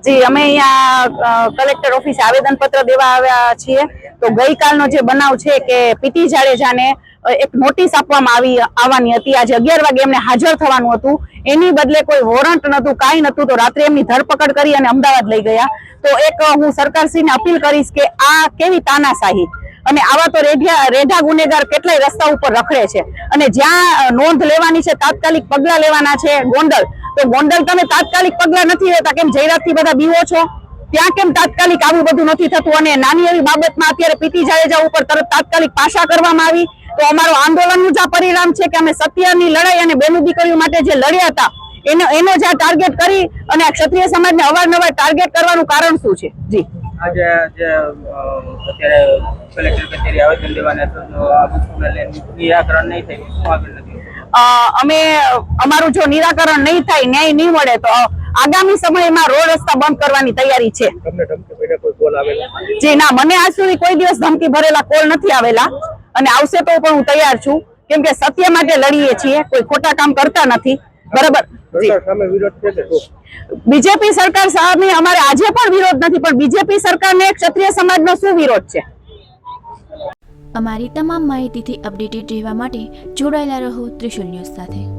જી, અમે અહીંયા કલેક્ટર ઓફિસે આવેદન પત્ર દેવા આવ્યા છીએ। તો ગઈકાલનો જે બનાવ છે કે પીટી જાડેજાને એક નોટિસ આપવાની હતી। આજે 11 વાગે એમને હાજર થવાનું હતું, એની બદલે કોઈ વોરંટ નહોતું, કાંઈ નહોતું। તો રાત્રે એમની ધરપકડ કરી અને અમદાવાદ લઈ ગયા। તો એક હું સરકારશ્રીને અપીલ કરીશ કે આ કેવી તાનાશાહી, અને આવા તો રેઢા ગુનેગાર કેટલાય રસ્તા ઉપર રખડે છે, અને જ્યાં નોંધ લેવાની છે, તાત્કાલિક પગલા લેવાના છે। ગોંડલ, તો ગોંડલ તમે તાત્કાલિક પગલા નથી લેતા, કેમ જયરાજથી બધા બીવો છો? ત્યાં કેમ તાત્કાલિક આવું બધું નથી થતું? અને નાની એવી બાબતમાં અત્યારે પીટી જાડેજા ઉપર તરત તાત્કાલિક પાછા કરવામાં આવી। તો અમારો આંદોલનનું જ આ પરિણામ છે કે અમે સત્યની લડાઈ અને બેનું દીકરીઓ માટે જે લડ્યા હતા એનો જ આ ટાર્ગેટ કરી અને આ ક્ષત્રિય સમાજને અવારનવાર ટાર્ગેટ કરવાનું કારણ શું છે? જી, આજે જે અત્યારે કલેક્ટર કચેરી આવેદન દેવાના નિરાકરણ નહીં થાય, શું આગળ નથી? અમે અમારું જો નિરાકરણ નહીં થાય, ન્યાય નહીં મળે, તો આગામી સમયમાં રોડ રસ્તા બંધ કરવાની તૈયારી છે। જી ના, મને આજ સુધી કોઈ દિવસ ધમકી ભરેલા કોલ નથી આવેલા, અને આવશે તો પણ હું તૈયાર છું, કેમ કે સત્ય માટે લડીએ છીએ, કોઈ ખોટા કામ કરતા નથી। બરાબર? બીજેપી સરકાર સામે અમારે આજે પણ વિરોધ નથી, પણ બીજેપી સરકારને ક્ષત્રિય સમાજનો શું વિરોધ છે? અમારી તમામ માહિતીથી અપડેટેડ રહેવા માટે જોડાયેલા રહો ત્રિશુલ ન્યૂઝ સાથે।